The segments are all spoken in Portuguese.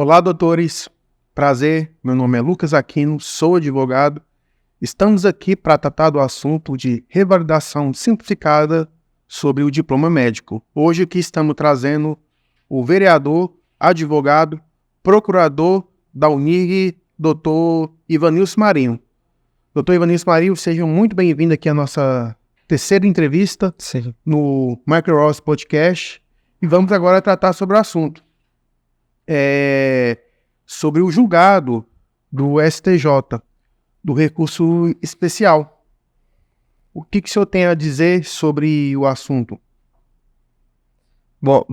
Olá, doutores. Prazer, meu nome é Lucas Aquino, sou advogado. Estamos aqui para tratar do assunto de revalidação simplificada sobre o diploma médico. Hoje aqui estamos trazendo o vereador, advogado, procurador da UNIG, doutor Ivanilson Marinho. Doutor Ivanilson Marinho, sejam muito bem-vindos aqui à nossa terceira entrevista no Microsoft Podcast. E vamos agora tratar sobre o assunto. Sobre o julgado do STJ, do recurso especial. O que o senhor tem a dizer sobre o assunto? Bom,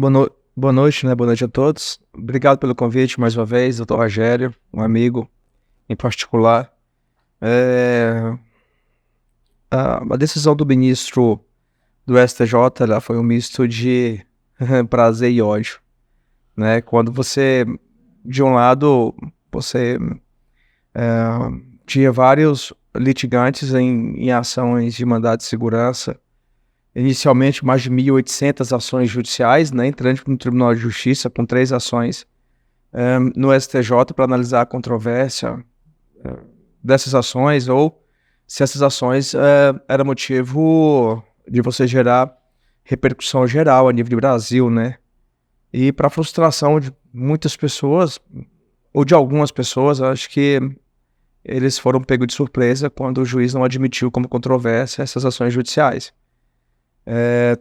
boa noite, né? Boa noite a todos. Obrigado pelo convite mais uma vez, doutor Rogério, um amigo em particular. A decisão do ministro do STJ ela foi um misto de prazer e ódio, né? Quando você, de um lado, você tinha vários litigantes em ações de mandado de segurança, inicialmente mais de 1.800 ações judiciais, né, entrando no Tribunal de Justiça com 3 ações no STJ para analisar a controvérsia dessas ações, ou se essas ações eram motivo de você gerar repercussão geral a nível de Brasil, né? E para frustração de muitas pessoas, ou de algumas pessoas, acho que eles foram pegos de surpresa quando o juiz não admitiu como controvérsia essas ações judiciais,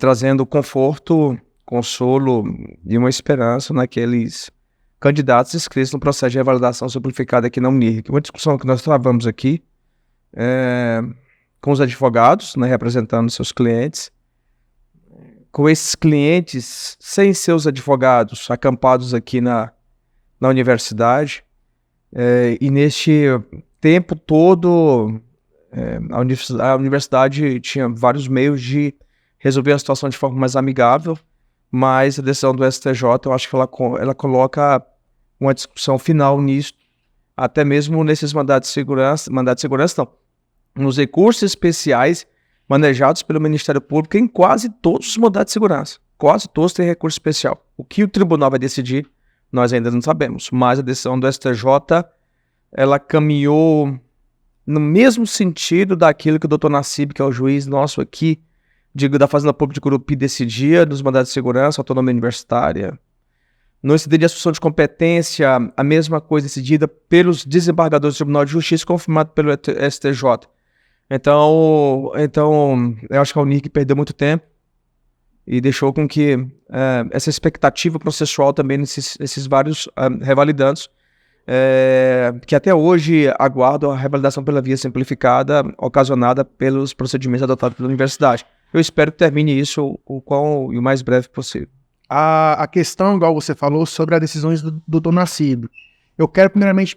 trazendo conforto, consolo e uma esperança naqueles candidatos inscritos no processo de revalidação simplificada aqui na UNIRC. Uma discussão que nós travamos aqui com os advogados, né, representando seus clientes, com esses clientes sem seus advogados acampados aqui na universidade, e neste tempo todo a universidade tinha vários meios de resolver a situação de forma mais amigável, mas a decisão do STJ, eu acho que ela coloca uma discussão final nisso, até mesmo nesses mandados de segurança não, nos recursos especiais manejados pelo Ministério Público em quase todos os mandados de segurança. Quase todos têm recurso especial. O que o tribunal vai decidir, nós ainda não sabemos, mas a decisão do STJ, ela caminhou no mesmo sentido daquilo que o doutor Nassib, que é o juiz nosso aqui, da Fazenda Pública de Curupi, decidia nos mandados de segurança, autonomia universitária. No incidente de assunção de competência, a mesma coisa decidida pelos desembargadores do Tribunal de Justiça, confirmado pelo STJ. Então, eu acho que a UNIRC perdeu muito tempo e deixou com que essa expectativa processual também nesses vários revalidandos, que até hoje aguardam a revalidação pela via simplificada ocasionada pelos procedimentos adotados pela universidade. Eu espero que termine isso o mais breve possível. A questão, igual você falou, sobre as decisões do doutor Nassib. Eu quero primeiramente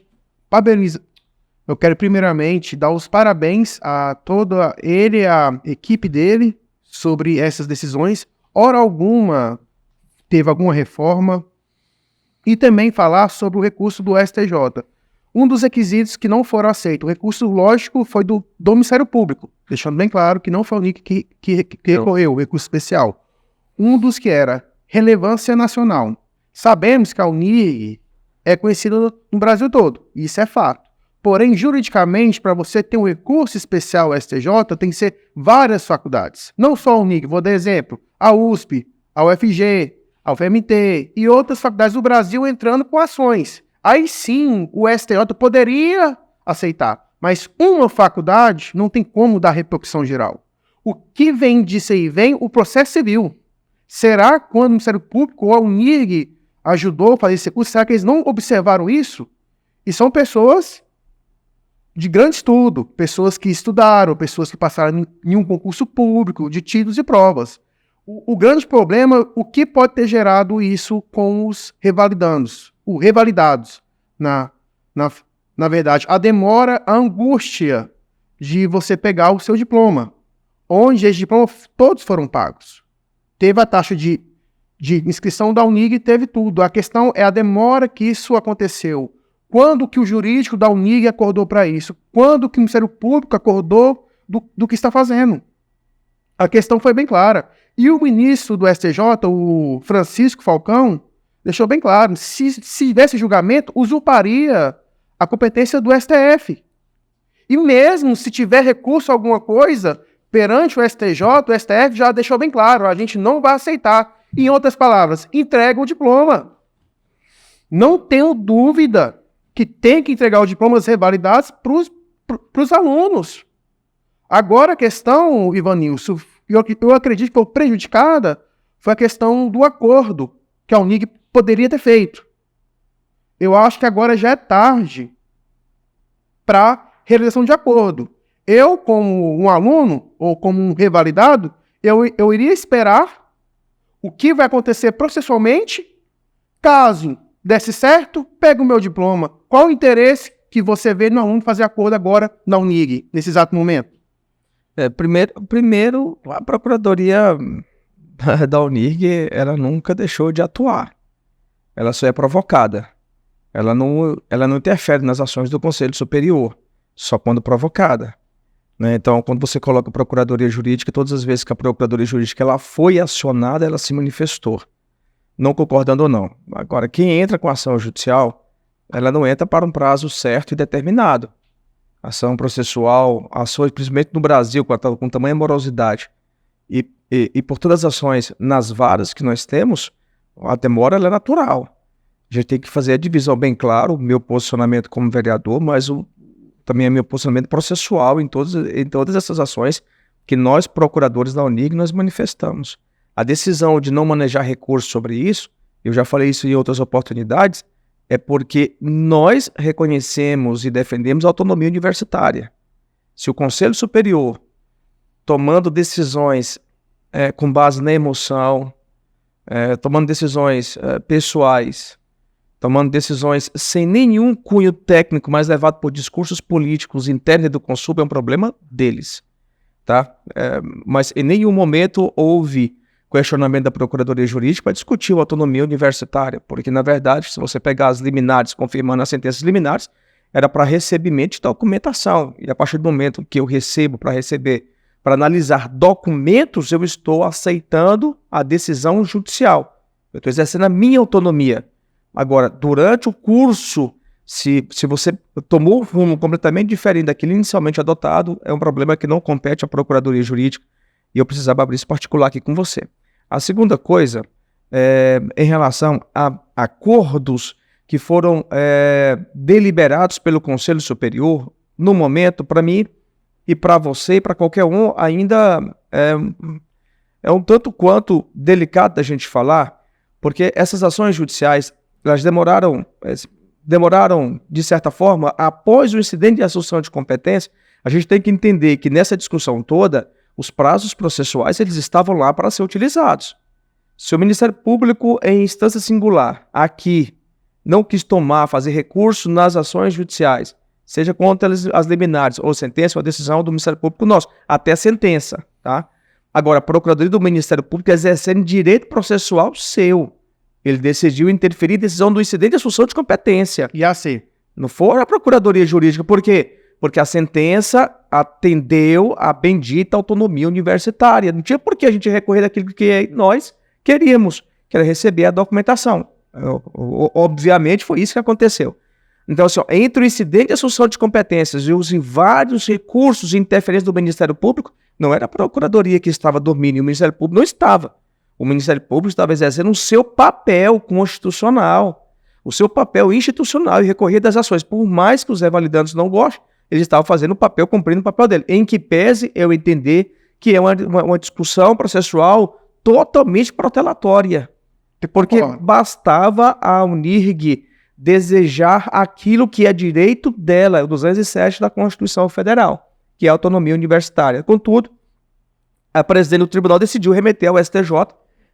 dar os parabéns a toda ele e a equipe dele sobre essas decisões. Hora alguma teve alguma reforma. E também falar sobre o recurso do STJ. Um dos requisitos que não foram aceitos, o recurso lógico foi do Ministério Público, deixando bem claro que não foi o UNIRC que recorreu, o recurso especial. Um dos que era relevância nacional. Sabemos que a UNIRC é conhecida no Brasil todo, isso é fato. Porém, juridicamente, para você ter um recurso especial ao STJ, tem que ser várias faculdades. Não só a UNIRC, vou dar exemplo, a USP, a UFG, a UFMT e outras faculdades do Brasil entrando com ações. Aí sim, o STJ poderia aceitar, mas uma faculdade não tem como dar repercussão geral. O que vem disso aí? Vem o processo civil. Será que quando o Ministério Público ou a UNIRC ajudou a fazer esse recurso, será que eles não observaram isso? E são pessoas de grande estudo, pessoas que estudaram, pessoas que passaram em um concurso público, de títulos e provas. O grande problema, o que pode ter gerado isso com os revalidados? Na verdade, a demora, a angústia de você pegar o seu diploma. Onde esse diploma, todos foram pagos. Teve a taxa de inscrição da UNIRC, teve tudo. A questão é a demora que isso aconteceu. Quando que o jurídico da UNIRC acordou para isso? Quando que o Ministério Público acordou do que está fazendo? A questão foi bem clara. E o ministro do STJ, o Francisco Falcão, deixou bem claro, se tivesse julgamento, usurparia a competência do STF. E mesmo se tiver recurso a alguma coisa perante o STJ, o STF já deixou bem claro, a gente não vai aceitar. Em outras palavras, entrega o diploma. Não tenho dúvida que tem que entregar os diplomas revalidados para os alunos. Agora a questão, Ivanilson, eu acredito que foi prejudicada, foi a questão do acordo que a Unig poderia ter feito. Eu acho que agora já é tarde para realização de acordo. Eu, como um aluno, ou como um revalidado, eu iria esperar o que vai acontecer processualmente. Caso desse certo, pega o meu diploma. Qual o interesse que você vê no aluno fazer acordo agora na Unig, nesse exato momento? Primeiro, a Procuradoria da Unig, ela nunca deixou de atuar. Ela só é provocada. Ela não interfere nas ações do Conselho Superior, só quando provocada. Né? Então, quando você coloca a Procuradoria Jurídica, todas as vezes que a Procuradoria Jurídica ela foi acionada, ela se manifestou, não concordando ou não. Agora, quem entra com ação judicial, ela não entra para um prazo certo e determinado. Ação processual, ações, principalmente no Brasil, com tamanha morosidade, e por todas as ações nas varas que nós temos, a demora ela é natural. A gente tem que fazer a divisão bem claro, o meu posicionamento como vereador, mas também é meu posicionamento processual em todas essas ações que nós, procuradores da Unig, nós manifestamos. A decisão de não manejar recursos sobre isso, eu já falei isso em outras oportunidades, é porque nós reconhecemos e defendemos a autonomia universitária. Se o Conselho Superior, tomando decisões com base na emoção, tomando decisões pessoais, tomando decisões sem nenhum cunho técnico, mas levado por discursos políticos internos do Consul, é um problema deles. Tá? Mas em nenhum momento houve questionamento da Procuradoria Jurídica para discutir a autonomia universitária, porque, na verdade, se você pegar as liminares, confirmando as sentenças liminares, era para recebimento de documentação. E a partir do momento que eu recebo para receber, para analisar documentos, eu estou aceitando a decisão judicial. Eu estou exercendo a minha autonomia. Agora, durante o curso, se você tomou um rumo completamente diferente daquele inicialmente adotado, é um problema que não compete à Procuradoria Jurídica, e eu precisava abrir esse particular aqui com você. A segunda coisa, em relação a acordos que foram deliberados pelo Conselho Superior, no momento, para mim e para você e para qualquer um, ainda é um tanto quanto delicado da gente falar, porque essas ações judiciais, elas demoraram, de certa forma, após o incidente de assunção de competência. A gente tem que entender que nessa discussão toda, os prazos processuais eles estavam lá para ser utilizados. Se o Ministério Público, em instância singular, aqui, não quis fazer recurso nas ações judiciais, seja contra as liminares ou sentença ou a decisão do Ministério Público nosso, até a sentença, tá? Agora, a Procuradoria do Ministério Público exercendo direito processual seu. Ele decidiu interferir em decisão do incidente de assunção de competência. E assim? Não foi a Procuradoria Jurídica. Por quê? Porque a sentença atendeu à bendita autonomia universitária. Não tinha por que a gente recorrer daquilo que nós queríamos, que era receber a documentação. Obviamente foi isso que aconteceu. Então, assim, entre o incidente de assunção de competências e os vários recursos de interferência do Ministério Público, não era a Procuradoria que estava dormindo, e o Ministério Público não estava. O Ministério Público estava exercendo o seu papel constitucional, o seu papel institucional e recorrer das ações. Por mais que os revalidantes não gostem, eles estavam fazendo o papel, cumprindo o papel dele. Em que pese eu entender que é uma discussão processual totalmente protelatória. Porque bastava a Unirg desejar aquilo que é direito dela, o 207 da Constituição Federal, que é a autonomia universitária. Contudo, a presidente do tribunal decidiu remeter ao STJ,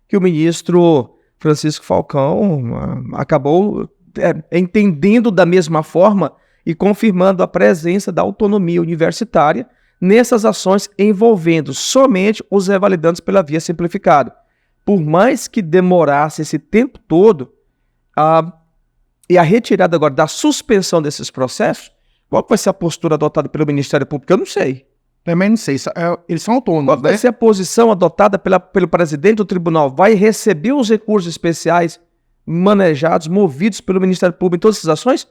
que o ministro Francisco Falcão acabou entendendo da mesma forma e confirmando a presença da autonomia universitária nessas ações envolvendo somente os revalidantes pela via simplificada. Por mais que demorasse esse tempo todo, e a retirada agora da suspensão desses processos, qual vai ser a postura adotada pelo Ministério Público? Eu não sei. Também não sei, eles são autônomos, qual vai ser a posição adotada pelo presidente do tribunal? Vai receber os recursos especiais manejados, movidos pelo Ministério Público em todas essas ações?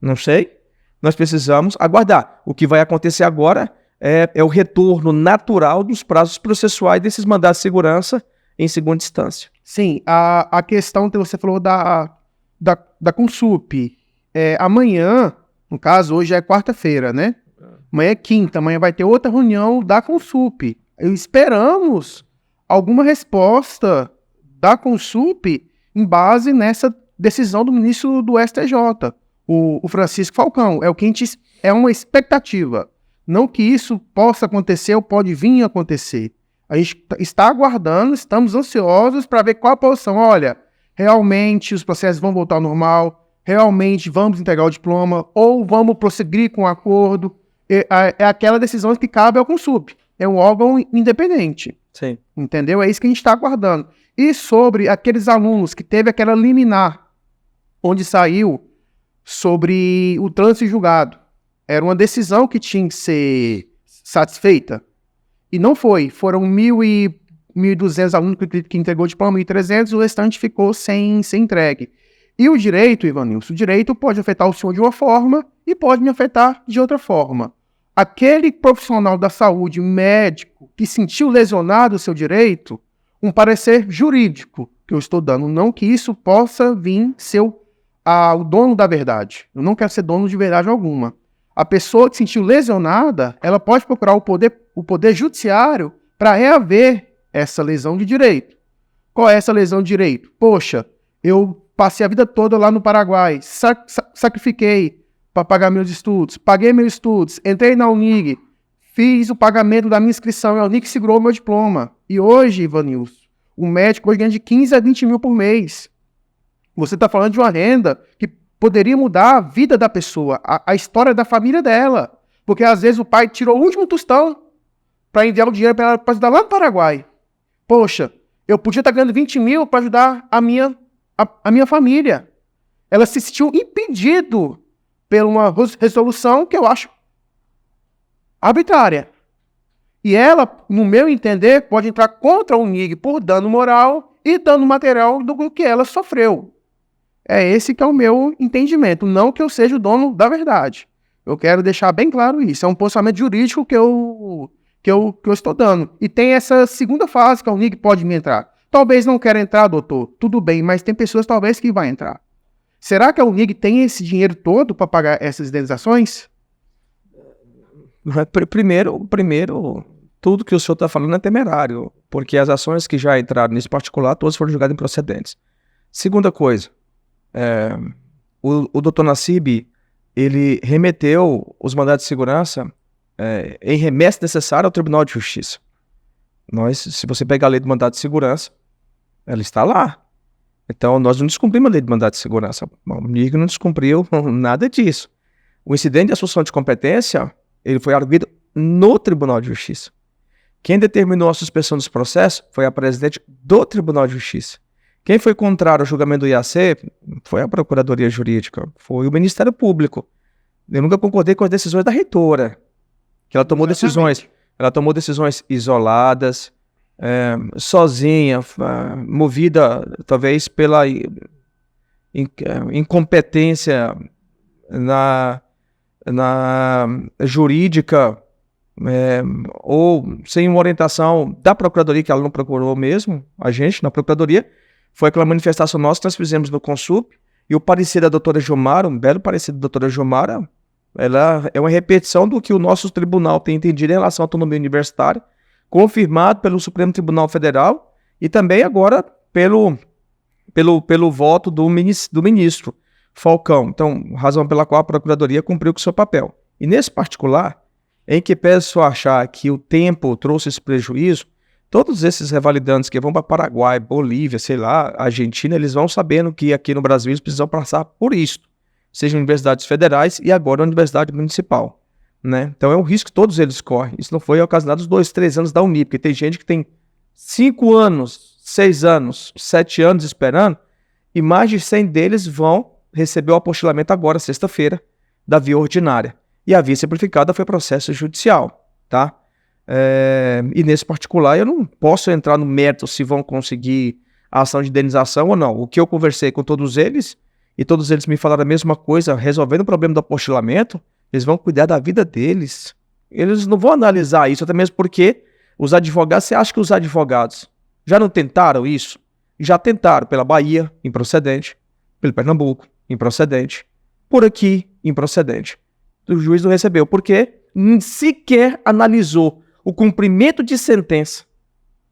Não sei. Nós precisamos aguardar. O que vai acontecer agora é o retorno natural dos prazos processuais desses mandados de segurança em segunda instância. Sim, a questão que você falou da Consup. Amanhã, no caso, hoje é quarta-feira, né? Amanhã é quinta, amanhã vai ter outra reunião da Consup. Esperamos alguma resposta da Consup em base nessa decisão do ministro do STJ, o Francisco Falcão. É uma expectativa. Não que isso possa acontecer ou pode vir a acontecer. A gente está aguardando, estamos ansiosos para ver qual a posição. Olha, realmente os processos vão voltar ao normal, realmente vamos entregar o diploma ou vamos prosseguir com o acordo. É aquela decisão que cabe ao Consup. É um órgão independente. Sim. Entendeu? É isso que a gente está aguardando. E sobre aqueles alunos que teve aquela liminar, onde saiu sobre o trânsito julgado. Era uma decisão que tinha que ser satisfeita. E não foi. Foram 1.200 alunos que entregou o diploma, 1.300, o restante ficou sem entregue. E o direito, Ivanilson, o direito pode afetar o senhor de uma forma e pode me afetar de outra forma. Aquele profissional da saúde, médico, que sentiu lesionado o seu direito, um parecer jurídico que eu estou dando, não que isso possa vir ser o dono da verdade. Eu não quero ser dono de verdade alguma. A pessoa que se sentiu lesionada, ela pode procurar o poder judiciário para reaver essa lesão de direito. Qual é essa lesão de direito? Poxa, eu passei a vida toda lá no Paraguai, sacrifiquei para pagar meus estudos, paguei meus estudos, entrei na Unig, fiz o pagamento da minha inscrição, a Unig segurou o meu diploma. E hoje, Ivanilson, o médico hoje ganha de 15 a 20 mil por mês. Você está falando de uma renda que poderia mudar a vida da pessoa, a história da família dela. Porque às vezes o pai tirou o último tostão para enviar o dinheiro para ajudar lá no Paraguai. Poxa, eu podia estar ganhando 20 mil para ajudar a minha família. Ela se sentiu impedido por uma resolução que eu acho arbitrária. E ela, no meu entender, pode entrar contra a Unig por dano moral e dano material do que ela sofreu. É esse que é o meu entendimento, não que eu seja o dono da verdade. Eu quero deixar bem claro isso. É um posicionamento jurídico que eu estou dando. E tem essa segunda fase que a Unig pode me entrar. Talvez não queira entrar, doutor. Tudo bem, mas tem pessoas talvez que vai entrar. Será que a Unig tem esse dinheiro todo para pagar essas indenizações? Primeiro, tudo que o senhor está falando é temerário, porque as ações que já entraram nesse particular, todas foram julgadas improcedentes. Segunda coisa, o doutor Nassib, ele remeteu os mandados de segurança em remessa necessária ao Tribunal de Justiça. Se você pegar a lei do mandado de segurança, ela está lá. Então, nós não descumprimos a lei do mandado de segurança. O Unig não descumpriu nada disso. O incidente de assunção de competência, ele foi arguido no Tribunal de Justiça. Quem determinou a suspensão dos processos foi a presidente do Tribunal de Justiça. Quem foi contrário ao julgamento do IAC foi a Procuradoria Jurídica, foi o Ministério Público. Eu nunca concordei com as decisões da reitora, que ela tomou decisões isoladas, sozinha, movida talvez pela incompetência na jurídica, ou sem uma orientação da Procuradoria, que ela não procurou mesmo, a gente, na Procuradoria. Foi aquela manifestação nossa que nós fizemos no Consup, e o parecer da doutora Gilmara, um belo parecer da doutora Gilmara, ela é uma repetição do que o nosso tribunal tem entendido em relação à autonomia universitária, confirmado pelo Supremo Tribunal Federal e também agora pelo voto do ministro Falcão. Então, razão pela qual a Procuradoria cumpriu com o seu papel. E nesse particular, em que peço achar que o tempo trouxe esse prejuízo, todos esses revalidantes que vão para Paraguai, Bolívia, sei lá, Argentina, eles vão sabendo que aqui no Brasil eles precisam passar por isso, seja universidades federais e agora a universidade municipal, né? Então é um risco que todos eles correm. Isso não foi ocasionado nos 2, 3 anos da Unip, porque tem gente que tem 5 anos, 6 anos, 7 anos esperando, e mais de 100 deles vão receber o apostilamento agora, sexta-feira, da via ordinária. E a via simplificada foi processo judicial, tá? E nesse particular eu não posso entrar no mérito se vão conseguir a ação de indenização ou não. O que eu conversei com todos eles, e todos eles me falaram a mesma coisa, resolvendo o problema do apostilamento, eles vão cuidar da vida deles. Eles não vão analisar isso, até mesmo porque os advogados, você acha que os advogados já não tentaram isso? Já tentaram pela Bahia, improcedente, pelo Pernambuco, improcedente, por aqui, improcedente. O juiz não recebeu, porque sequer analisou o cumprimento de sentença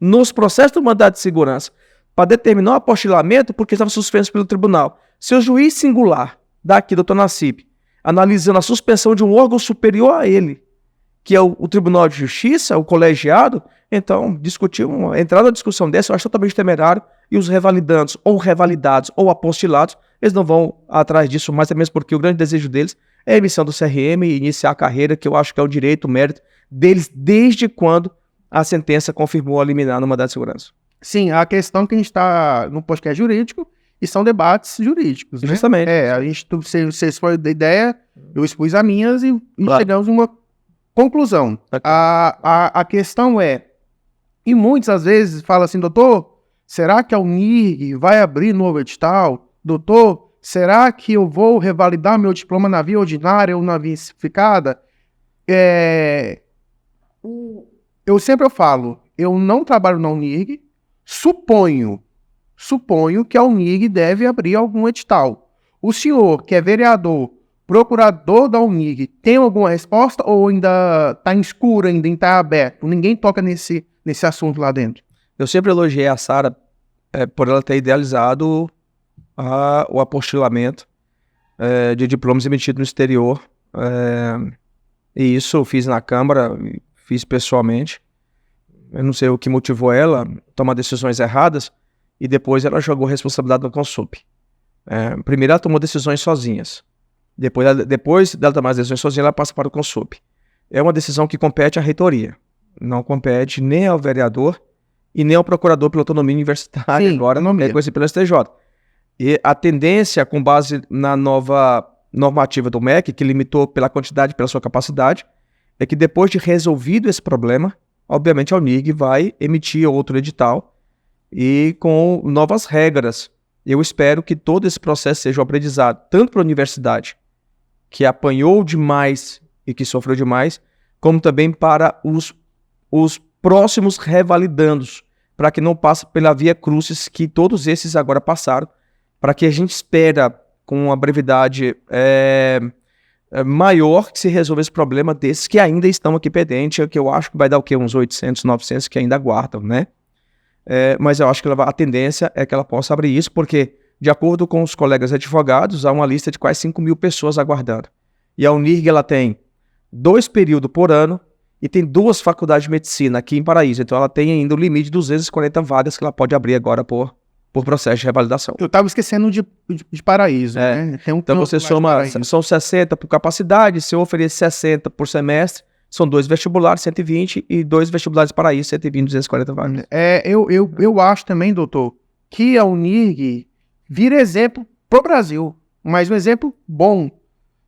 nos processos do mandado de segurança para determinar o apostilamento porque estava suspenso pelo tribunal. Se o juiz singular daqui, doutor Nassib, analisando a suspensão de um órgão superior a ele, que é o Tribunal de Justiça, o colegiado, então entrar na discussão dessa eu acho totalmente temerário, e os revalidantes, ou revalidados, ou apostilados, eles não vão atrás disso mais, até mesmo porque o grande desejo deles é a emissão do CRM e iniciar a carreira, que eu acho que é o direito, o mérito deles, desde quando a sentença confirmou a liminar no mandado de segurança. Sim, a questão que a gente está no podcast jurídico, e são debates jurídicos, né? Justamente. A gente, vocês foram da ideia, eu expus as minhas e claro, chegamos a uma conclusão. Okay. A questão é, e muitas às vezes fala assim, doutor, será que a UNIRG vai abrir novo edital? Doutor, será que eu vou revalidar meu diploma na via ordinária ou na via simplificada? Eu sempre falo, eu não trabalho na UNIRG, suponho que a UNIRG deve abrir algum edital. O senhor, que é vereador, procurador da UNIRG, tem alguma resposta ou ainda está em escuro, ainda está aberto? Ninguém toca nesse assunto lá dentro. Eu sempre elogiei a Sara por ela ter idealizado o apostilamento de diplomas emitidos no exterior. E isso eu fiz na Câmara, fiz pessoalmente. Eu não sei o que motivou ela a tomar decisões erradas e depois ela jogou responsabilidade no Consup. Primeiro ela tomou decisões sozinhas. Depois dela tomar as decisões sozinha, ela passa para o Consup. É uma decisão que compete à reitoria. Não compete nem ao vereador e nem ao procurador pela autonomia universitária. Sim, agora é conhecido pelo STJ. E a tendência, com base na nova normativa do MEC, que limitou pela quantidade e pela sua capacidade, é que depois de resolvido esse problema, obviamente a UNIRG vai emitir outro edital e com novas regras. Eu espero que todo esse processo seja um aprendizado, tanto para a universidade, que apanhou demais e que sofreu demais, como também para os próximos revalidandos, para que não passe pela via crucis que todos esses agora passaram, para que a gente espera com uma brevidade maior que se resolva esse problema desses que ainda estão aqui pendentes, que eu acho que vai dar o quê? Uns 800, 900 que ainda aguardam, né? Mas eu acho que a tendência é que ela possa abrir isso, porque, de acordo com os colegas advogados, há uma lista de quase 5 mil pessoas aguardando. E a UNIRG, ela tem 2 períodos por ano e tem 2 faculdades de medicina aqui em Paraíso. Então ela tem ainda o limite de 240 vagas que ela pode abrir agora por processo de revalidação. Eu estava esquecendo de Paraíso, né? Então você soma, são 60 por capacidade, se eu oferecer 60 por semestre, são 2 vestibulares, 120, e 2 vestibulares Paraíso, 120, 240 vagas. Eu acho também, doutor, que a UNIRG vira exemplo pro Brasil, mas um exemplo bom,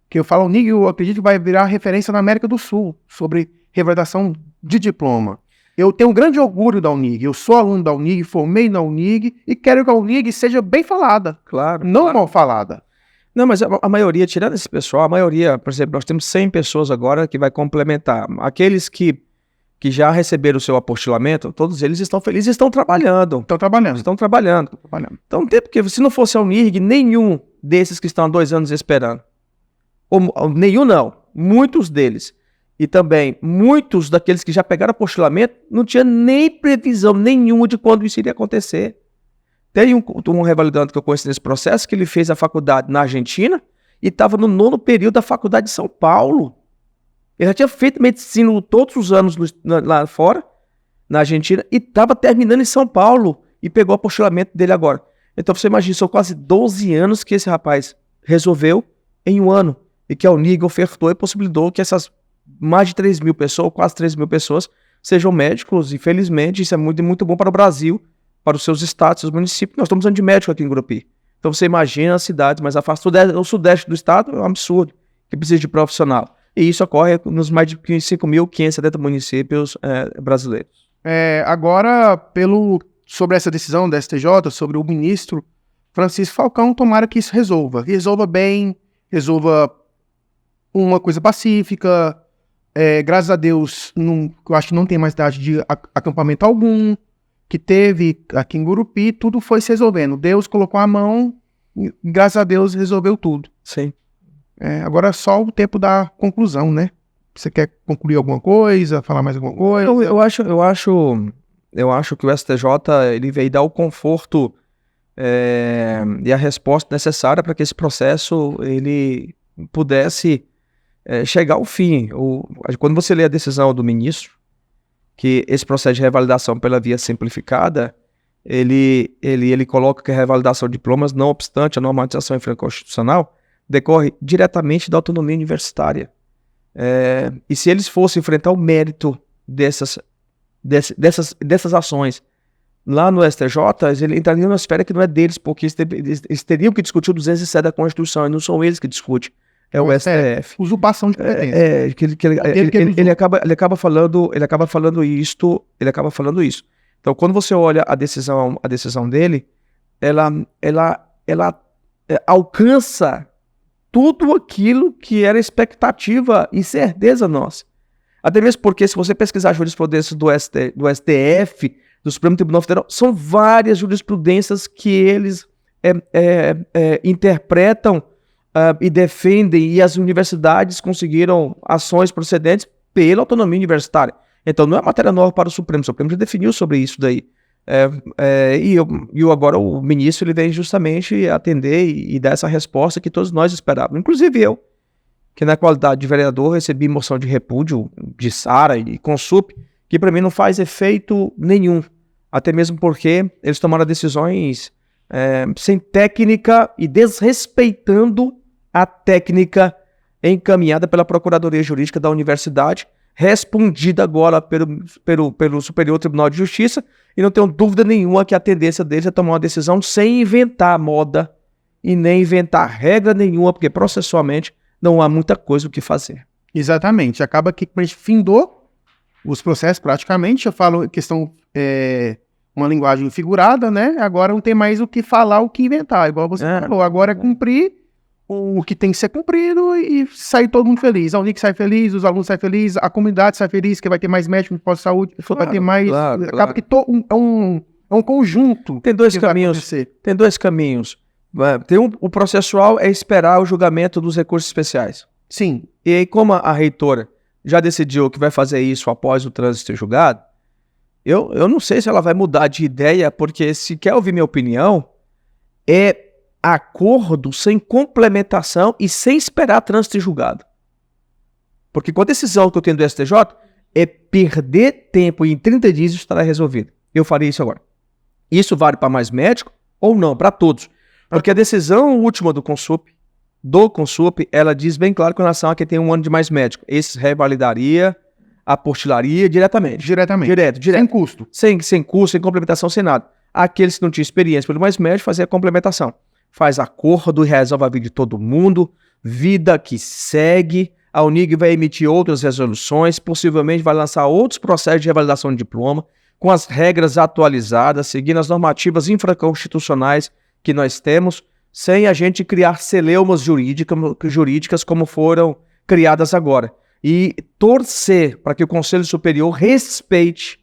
que eu falo UNIRG, eu acredito que vai virar referência na América do Sul, sobre revalidação de diploma. Eu tenho um grande orgulho da UNIRG, eu sou aluno da UNIRG, formei na UNIRG, e quero que a UNIRG seja bem falada, claro, não mal falada. Não, mas a maioria, tirando esse pessoal, a maioria, por exemplo, nós temos 100 pessoas agora que vai complementar. Aqueles que já receberam o seu apostilamento, todos eles estão felizes e estão trabalhando. Estão trabalhando. Então, porque se não fosse a UNIRG, nenhum desses que estão há 2 anos esperando, nenhum não, muitos deles, e também muitos daqueles que já pegaram apostilamento, não tinha nem previsão nenhuma de quando isso iria acontecer. Tem um revalidante que eu conheço nesse processo, que ele fez a faculdade na Argentina e estava no 9º período da faculdade de São Paulo. Ele já tinha feito medicina todos os anos lá fora, na Argentina, e estava terminando em São Paulo e pegou o apostilamento dele agora. Então você imagina, são quase 12 anos que esse rapaz resolveu em 1 ano, e que a UNIRG ofertou e possibilitou que essas mais de 3 mil pessoas, quase 3 mil pessoas, sejam médicos, e felizmente isso é muito, muito bom para o Brasil, para os seus estados, seus municípios. Nós estamos falando de médico aqui em Gurupi. Então você imagina as cidades mais afastadas. O sudeste do estado é um absurdo, que precisa de profissional. E isso ocorre nos mais de 5.570 municípios brasileiros. Agora, pelo sobre essa decisão da STJ, sobre o ministro Francisco Falcão, tomara que isso resolva bem, resolva uma coisa pacífica. Graças a Deus, eu acho que não tem mais idade de acampamento algum, que teve aqui em Gurupi, tudo foi se resolvendo. Deus colocou a mão e, graças a Deus, resolveu tudo. Sim. Agora é só o tempo da conclusão, né? Você quer concluir alguma coisa, falar mais alguma coisa? Eu acho que o STJ ele veio dar o conforto e a resposta necessária para que esse processo ele pudesse chegar ao fim. Quando você lê a decisão do ministro, que esse processo de revalidação pela via simplificada, ele coloca que a revalidação de diplomas, não obstante a normatização infraconstitucional, decorre diretamente da autonomia universitária. E se eles fossem enfrentar o mérito dessas ações lá no STJ, eles entrariam na esfera que não é deles, porque eles teriam que discutir o 207 da Constituição, e não são eles que discutem, é o STF. Usurpação de competência. Ele acaba falando isso. Então, quando você olha a decisão dele, ela alcança tudo aquilo que era expectativa e certeza nossa. Até mesmo porque, se você pesquisar a jurisprudência do STF, do Supremo Tribunal Federal, são várias jurisprudências que eles interpretam e defendem, e as universidades conseguiram ações procedentes pela autonomia universitária. Então, não é matéria nova para o Supremo já definiu sobre isso daí. Agora o ministro ele vem justamente atender e dar essa resposta que todos nós esperávamos, inclusive eu, que na qualidade de vereador recebi moção de repúdio de Sara e Consup, que para mim não faz efeito nenhum, até mesmo porque eles tomaram decisões sem técnica e desrespeitando a técnica encaminhada pela Procuradoria Jurídica da Universidade, respondida agora pelo Superior Tribunal de Justiça, e não tenho dúvida nenhuma que a tendência deles é tomar uma decisão sem inventar moda e nem inventar regra nenhuma, porque processualmente não há muita coisa o que fazer. Exatamente. Acaba que a gente findou os processos praticamente. Eu falo questão, uma linguagem figurada, né? Agora não tem mais o que falar, o que inventar. Igual você falou, agora é cumprir o que tem que ser cumprido e sair todo mundo feliz. A Unicc sai feliz, os alunos saem felizes, a comunidade sai feliz, que vai ter mais médicos de pós-saúde, vai ter mais... Claro. Acaba que é um conjunto. Tem dois caminhos. O processual é esperar o julgamento dos recursos especiais. Sim. E aí, como a reitora já decidiu que vai fazer isso após o trânsito ser julgado, eu não sei se ela vai mudar de ideia, porque se quer ouvir minha opinião, é acordo sem complementação e sem esperar trânsito ser julgado. Porque com a decisão que eu tenho do STJ, é perder tempo e em 30 dias isso estará resolvido. Eu farei isso agora. Isso vale para mais médico ou não? Para todos. Porque a decisão última do Consup, ela diz bem claro com relação a quem tem um ano de mais médico. Esse revalidaria, apostilaria diretamente. Direto. Sem custo. Sem custo, sem complementação, sem nada. Aqueles que não tinham experiência pelo mais médico, fazer a complementação. Faz acordo e resolve a vida de todo mundo, vida que segue. A Unig vai emitir outras resoluções, possivelmente vai lançar outros processos de revalidação de diploma, com as regras atualizadas, seguindo as normativas infraconstitucionais que nós temos, sem a gente criar celeumas jurídicas como foram criadas agora. E torcer para que o Conselho Superior respeite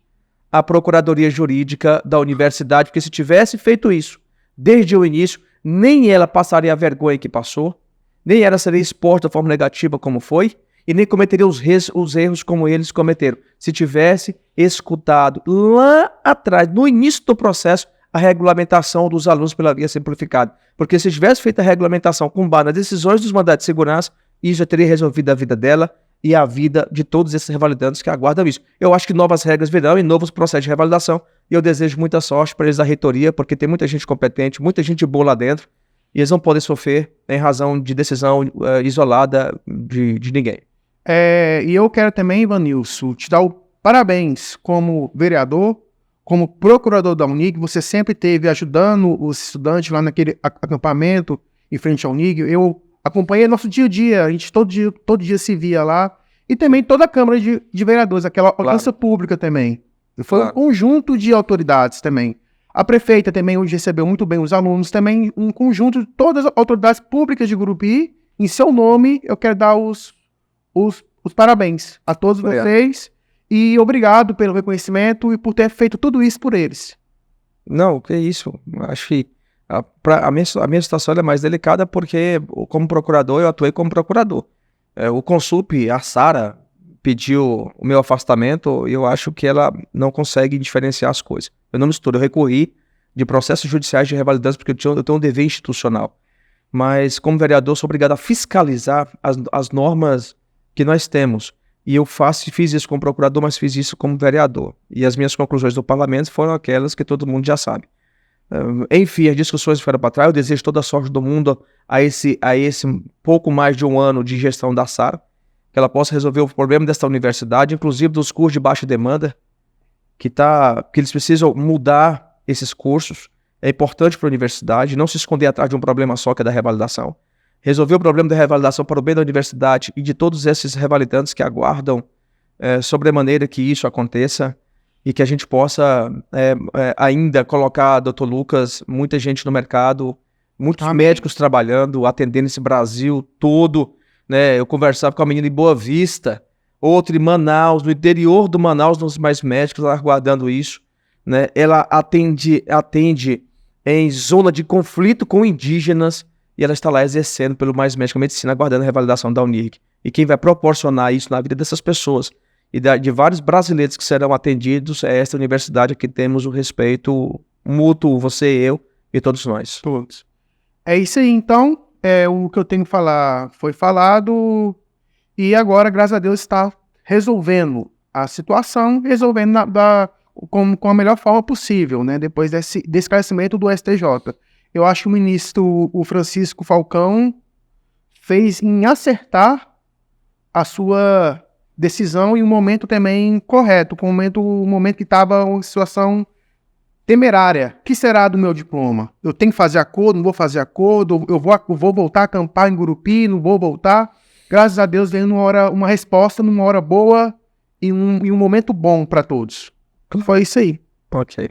a Procuradoria Jurídica da Universidade, porque se tivesse feito isso desde o início, nem ela passaria a vergonha que passou, nem ela seria exposta de forma negativa como foi, e nem cometeria os erros como eles cometeram. Se tivesse escutado lá atrás, no início do processo, a regulamentação dos alunos pela via simplificada. Porque se tivesse feito a regulamentação com base nas decisões dos mandados de segurança, isso já teria resolvido a vida dela e a vida de todos esses revalidantes que aguardam isso. Eu acho que novas regras virão e novos processos de revalidação, e eu desejo muita sorte para eles da reitoria, porque tem muita gente competente, muita gente boa lá dentro, e eles não podem sofrer em razão de decisão isolada de ninguém. E eu quero também, Ivanilson, te dar o parabéns como vereador, como procurador da Unig. Você sempre esteve ajudando os estudantes lá naquele acampamento em frente à Unig. Eu acompanhei nosso dia a dia, a gente todo dia se via lá, e também toda a Câmara de Vereadores, aquela audiência pública também. Foi um conjunto de autoridades também. A prefeita também hoje recebeu muito bem os alunos, também um conjunto de todas as autoridades públicas de Gurupi. Em seu nome, eu quero dar os parabéns a todos vocês e obrigado pelo reconhecimento e por ter feito tudo isso por eles. Não, que isso. Acho que a minha situação é mais delicada porque, como procurador, eu atuei como procurador. O Consup, a Sara, pediu o meu afastamento e eu acho que ela não consegue diferenciar as coisas. Eu não misturo, eu recorri de processos judiciais de revalidância porque eu tenho um dever institucional. Mas, como vereador, sou obrigado a fiscalizar as normas que nós temos. E eu fiz isso como procurador, mas fiz isso como vereador. E as minhas conclusões do parlamento foram aquelas que todo mundo já sabe. Enfim, as discussões foram para trás. Eu desejo toda a sorte do mundo a esse pouco mais de um ano de gestão da Sara, que ela possa resolver o problema desta universidade, inclusive dos cursos de baixa demanda, que eles precisam mudar esses cursos. É importante para a universidade não se esconder atrás de um problema só, que é da revalidação. Resolver o problema da revalidação para o bem da universidade e de todos esses revalidantes que aguardam sobremaneira que isso aconteça e que a gente possa ainda colocar, Dr. Lucas, muita gente no mercado, muitos médicos trabalhando, atendendo esse Brasil todo. Né? Eu conversava com a menina em Boa Vista, outra em Manaus, no interior do Manaus, nos mais médicos lá aguardando isso. Né? Ela atende em zona de conflito com indígenas e ela está lá exercendo pelo Mais Médico Medicina, aguardando a revalidação da UNIRG. E quem vai proporcionar isso na vida dessas pessoas e de vários brasileiros que serão atendidos é esta universidade que temos o respeito mútuo, você, eu e todos nós. Todos. É isso aí, então. O que eu tenho que falar foi falado e agora, graças a Deus, está resolvendo a situação, resolvendo com a melhor forma possível, né? Depois desse esclarecimento do STJ. Eu acho que o ministro, o Francisco Falcão, fez em acertar a sua decisão em um momento também correto, com um momento que estava uma situação temerária. O que será do meu diploma? Eu tenho que fazer acordo, não vou fazer acordo? Eu vou voltar a acampar em Gurupi, não vou voltar? Graças a Deus veio uma resposta numa hora boa e um momento bom para todos. Foi isso aí. Ok.